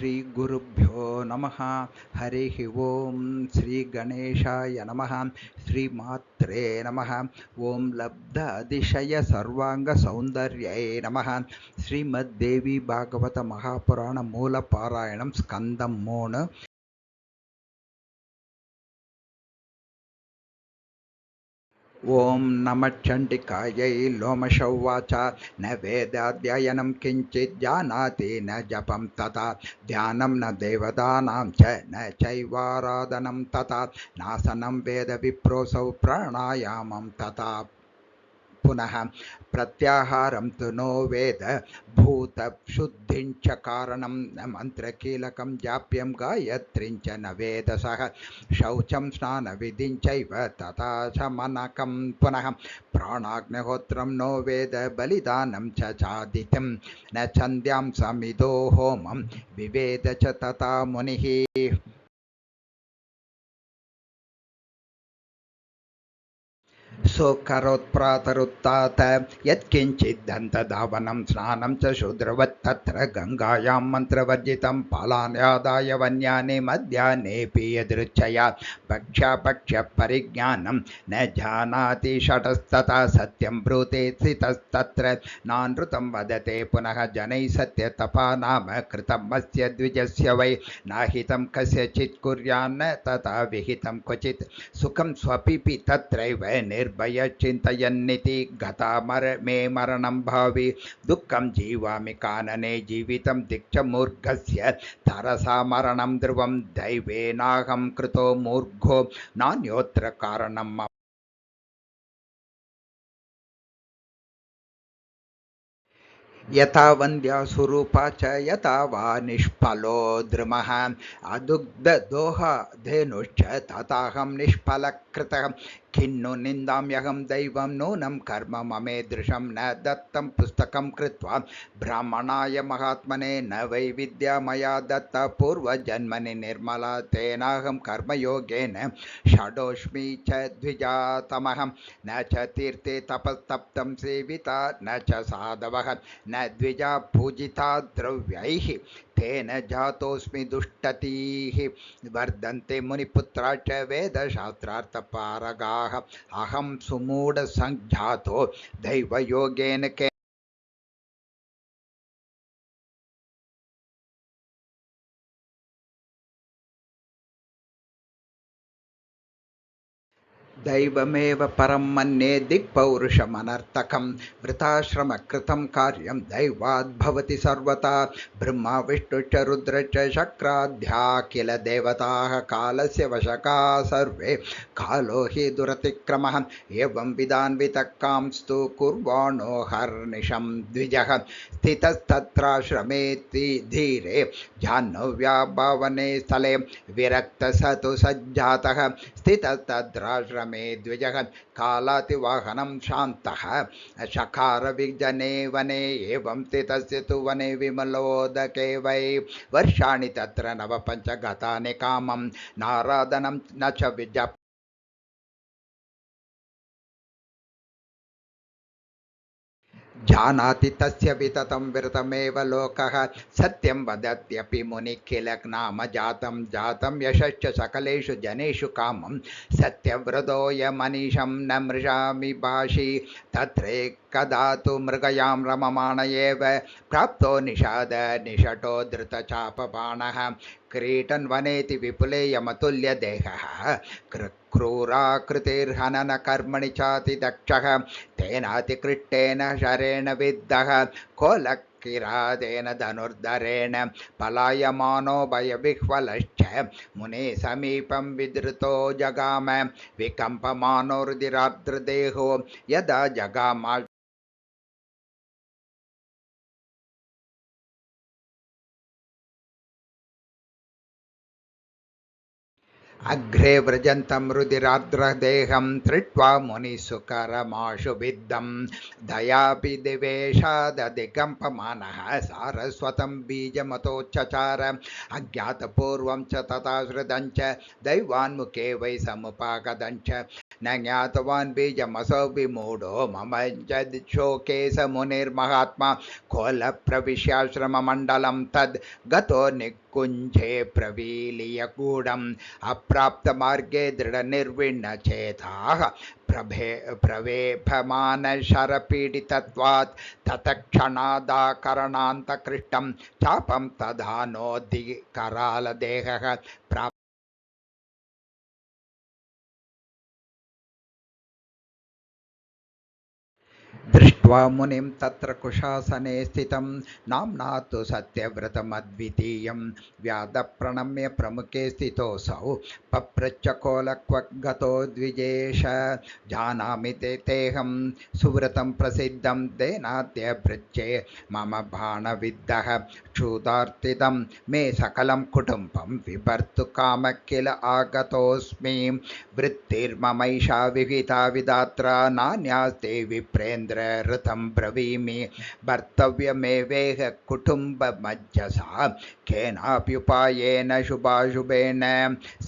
श्रीगुरुभ्यो नमः। हरिः ओं श्रीगणेशाय नमः। श्रीमात्रे नमः। ओं लब्ध अतिशय सर्वांगसौन्दर्यै नमः। श्रीमद्देवी भागवत महापुराण मूलपारायणं स्कन्दं 3. ओं नमः चण्डिकायै लोमशौवाच न वेदाध्ययनं किञ्चित् जानाति न जपं तथा ध्यानं न देवतानां च न चैवाराधनं तथा नासनं वेदविप्रोऽसौ प्राणायामं तथा पुनः प्रत्याहारं तु नो वेद भूतशुद्धिं च कारणं न मन्त्रकीलकं जाप्यं गायत्रीं च न वेद सः शौचं स्नानविधिं चैव तथा शमनकं पुनः प्राणाग्निहोत्रं नो वेद बलिदानं च चादित्यं न छन्द्यां समिदो होमं विवेद च तथा मुनिः सोऽकरोत्प्रातरुत्थात यत्किञ्चिद्धन्तधावनं स्नानं च शूद्रवत् तत्र गङ्गायां मन्त्रवर्जितं पालान्यादाय वन्यानि मध्याह्नेऽपि यदृच्छया भक्ष्यपरिज्ञानं न जानाति षटस्तथा सत्यं ब्रूते स्थितस्तत्र नानृतं वदते पुनः जनैः सत्यतपा नाम कृतमस्य द्विजस्य वै नाहितं कस्यचित् कुर्यान्न तथा विहितं क्वचित् सुखं स्वपिपि तत्रैव निर्भय चिन्तयन्निति गता मे मरणं भावि दुःखं जीवामि कानने जीवितं दीक्षमूर्घस्य तरसा मरणं ध्रुवं दैवेनाहं कृतो मूर्घो नान्योऽत्र कारणं मम यथा वन्द्या सुरूपा च यथा वा निष्फलो द्रुमः अदुग्धदोहधेनुश्च तथाहं निष्फलकृतः खिन्नु निन्दाम्यहं दैवं नूनं कर्म ममेदृशं न दत्तं पुस्तकं कृत्वा ब्राह्मणाय महात्मने न वै विद्या मया दत्ता पूर्वजन्मनि निर्मला तेनाहं कर्मयोगेन षडोऽस्मि च द्विजातमः न च तीर्थे तपस्तप्तं सेविता न च साधवः न द्विजा पूजिता द्रव्यैः तेन जातोऽस्मि दुष्टतीः वर्धन्ते मुनिपुत्रा च वेदशास्त्रार्थपारगाः अहं सुमूढसञ्जातो दैवयोगेन दैवमेव परं मन्ये दिक्पौरुषमनर्थकं वृताश्रमकृतं कार्यं दैवाद्भवति सर्वथा ब्रह्मा विष्णुश्च रुद्रश्च शक्राध्या किल देवताः कालस्य वशका सर्वे कालो हि दुरतिक्रमः एवं विधान्वितकांस्तु कुर्वाणो हर्निशं द्विजः स्थितस्तत्राश्रमे धीरे जाह्नव्याभावने स्थले विरक्तसतु सज्जातः स्थितस्तद्राश्रमे द्विजः कालातिवाहनं शान्तः शकारविजने वने एवं स्थितस्य तु वने विमलोदके वै वर्षाणि तत्र नवपञ्चगतानि कामं नाराधनं न च विजप जानाति तस्य विततं विरतमेव लोकः सत्यं वदत्यपि मुनिः किल नाम जातं यशश्च सकलेषु जनेषु कामं सत्यव्रतोऽयमनिशं न मृषामि भाषी तत्रे कदा तु मृगयां रममाण एव प्राप्तो निषाद निषटो धृतचापबाणः क्रीडन् वनेति विपुले यमतुल्यदेहः क्रूराकृतिर्हननकर्मणि चातिदक्षः तेनातिकृष्टेन शरेण विद्धः कोलक्किरादेन धनुर्धरेण पलायमानो भयविह्वलश्च मुने समीपं विधृतो जगाम विकम्पमानो रुधिरार्द्रदेहो यदा जगाम अग्रे व्रजन्तं रुधिरार्द्रदेहं धृत्वा मुनिसुकरमाशु विद्धं दयापि दिवेशादधिकम्पमानः सारस्वतं बीजमतोच्चचार अज्ञातपूर्वं च तथा श्रुतं च दैवान्मुखे वै समुपागतं च न ज्ञातवान् बीजमसौ विमूढो मम शोके स मुनिर्महात्मा कोलप्रविश्याश्रममण्डलं तद् गतो निकुञ्जे प्रवीलिय गूढम् अप्राप्तमार्गे दृढनिर्विण्णचेताः प्रवेभमानशरपीडितत्वात् तत्क्षणादाकरणान्तकृष्टं चापं तदा नोद्दिकरालदेहः दृष्ट्वा मुनिं तत्र कुशासने स्थितं नाम्ना तु सत्यव्रतमद्वितीयं व्यादप्रणम्य प्रमुखे स्थितोऽसौ पप्रच्छ कोलक्व गतो द्विजेश जानामि तेऽहं सुव्रतं प्रसिद्धं तेनाद्य पृच्छे मम बाणविद्धः क्षुधार्तितं मे सकलं कुटुम्बं विभर्तु कामः किल आगतोऽस्मि वृत्तिर्ममैषा विहिता विधात्रा नान्यास्ते विप्रेन्द्र ऋतं ब्रवीमि भर्तव्यमेवेह कुटुम्बमज्जसा केनाप्युपायेन शुभाशुभेन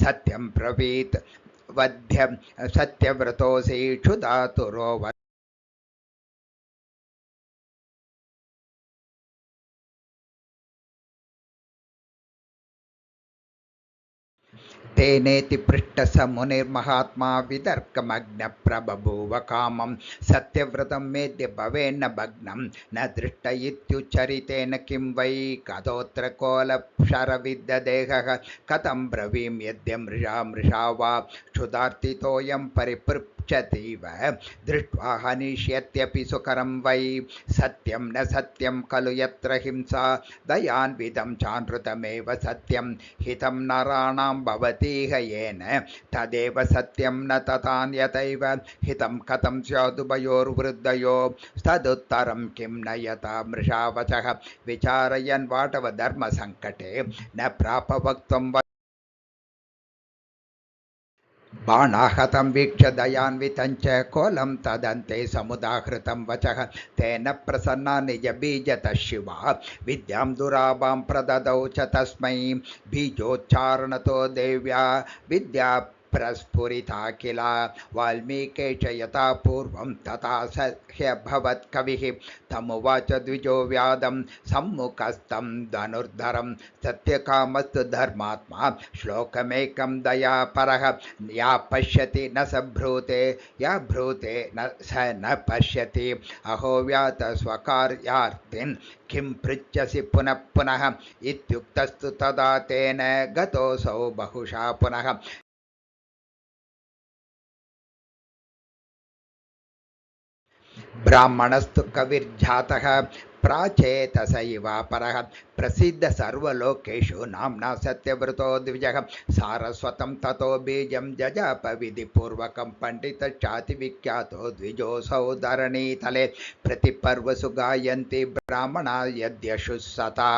सत्यं ब्रवीत् वध्यं सत्यव्रतोऽसि क्षुधातुरो तेनेति पृष्टः स मुनिर्महात्मा वितर्कमग्नप्रबभूव कामं सत्यव्रतं मेद्य भवेन्न भग्नं न दृष्ट इत्युच्चरितेन किं वै कथोऽत्र कोलशरविद्धदेहः कथं ब्रवीमि यद्य मृषा वा क्षुधार्तितोऽयं परिपृच्छतीव दृष्ट्वा हनिष्यत्यपि सुकरं वै सत्यं न सत्यं खलु यत्र हिंसा दयान्वितं चानृतमेव सत्यं हितं नराणां भवतीह येन तदेव सत्यं न तथान्यतैव हितं कथं स्यादुभयोर्वृद्धयो तदुत्तरं किं न यथा मृषावचः विचारयन् वाटव धर्मसङ्कटे न प्राप वक्तुं बाणाहतं वीक्ष्य दयान्वितं च कोलं तदन्ते समुदाहृतं वचः तेन प्रसन्ना निजबीजतः शिवा विद्यां दुराभां प्रददौ च तस्मै बीजोच्चारणतो देव्या विद्या प्रस्फुरिता किल वाल्मीके च यथा पूर्वं तथा ह्यभवत् कविः तमुवाच द्विजो व्यादं सम्मुखस्थं धनुर्धरं सत्यकामस्तु धर्मात्मा श्लोकमेकं दयापरः या पश्यति न स भ्रूते या भ्रूते न स न पश्यति अहो व्यात स्वकार्यार्थिन् किं पृच्छसि पुनः पुनः इत्युक्तस्तु तदा तेन गतोऽसौ बहुशा पुनः ब्राह्मणस्तु कविर्जातः प्राचेतस इवापरः प्रसिद्ध सर्वलोकेषु नाम्ना सत्यव्रतो द्विजः सारस्वतं ततो बीजं जजाप विधिपूर्वकं पण्डितश्चातिविख्यातो द्विजोऽसौ धरणीतले प्रतिपर्वसु गायन्ति ब्राह्मणा यद्यशुः सता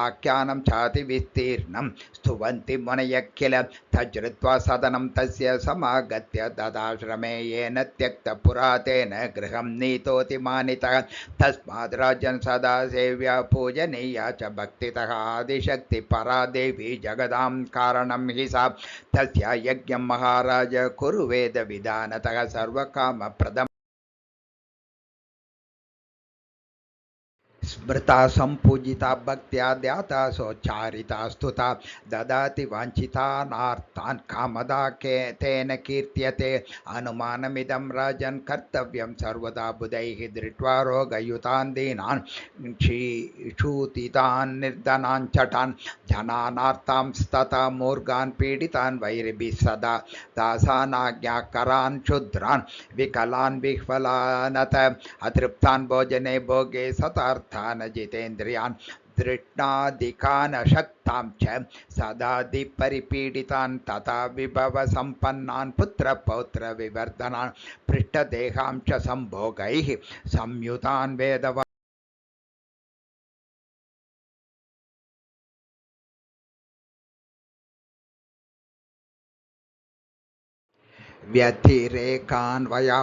आख्यानं चातिविस्तीर्णं स्तुवन्ति मुनयः किल तज्ज्ञत्वा सदनं तस्य समागत्य ददाश्रमे येन त्यक्तपुरा तेन गृहं नीतोति मानितः तस्माद् राजन् सदा सेव्या पूजनीया च भक्तितः आदिशक्ति परा देवी जगदां कारणं हि सा तस्या यज्ञं महाराज कुरु वेद विधानतः सर्वकामप्रदम् स्मृता संपूजिता भक्त्या ध्याता सोच्चारिता स्तुता ददाति वाञ्छितानार्तान् कामदा तेन कीर्त्यते अनुमानमिदं राजन् कर्तव्यं सर्वदा बुधैः दृष्ट्वा रोगयुतान् दीनान् क्षूतितान् निर्धनान् चटान् जनानार्तांस्तथा मूर्गान् पीडितान् वैरिभिः सदा दासानाज्ञाकरान् क्षुद्रान् विकलान् विह्वलानत अतृप्तान् भोजने भोगे सतार्थ जितेन्द्रियान् दृष्टादिकान् शक्तां च सदादिपरिपीडितान् तथा विभवसम्पन्नान् पुत्रपौत्र विवर्धनान् पृष्ठदेहां च संभोगैः संयुतान् वेदवान् व्यतिरेकान्वयाभ्यां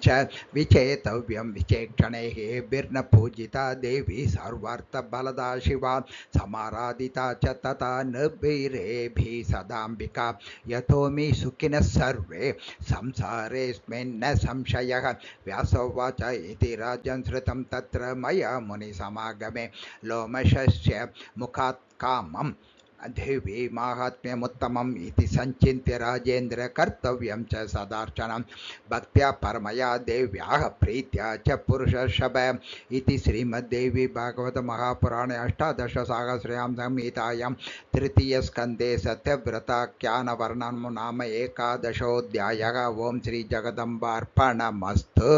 च विचेतव्यं विचेक्षणैः बिर्न पूजिता देवी सर्वार्थबलदा शिवा समाराधिता च तथा निर्भीरेभिः सदाम्बिका यतोऽमि सुखिनः सर्वे संसारेऽस्मिन् न संशयः व्यासोवाच इति राजन् श्रुतं तत्र मया मुनिसमागमे लोमशस्य मुखात् कामं देवी माहात्म्यमुत्तमम् इति संचिन्त्य राजेन्द्र कर्तव्यं च सदार्चनं भक्त्या परमया देव्याः प्रीत्या च पुरुषर्षभ इति श्रीमद्देवी भागवत महापुराणे अष्टादशसाहस्र्यां संहितायां तृतीयस्कन्धे सत्यव्रताख्यानवर्णनं नाम एकादशोऽध्यायः। ओं श्री जगदम्बार्पणमस्तु।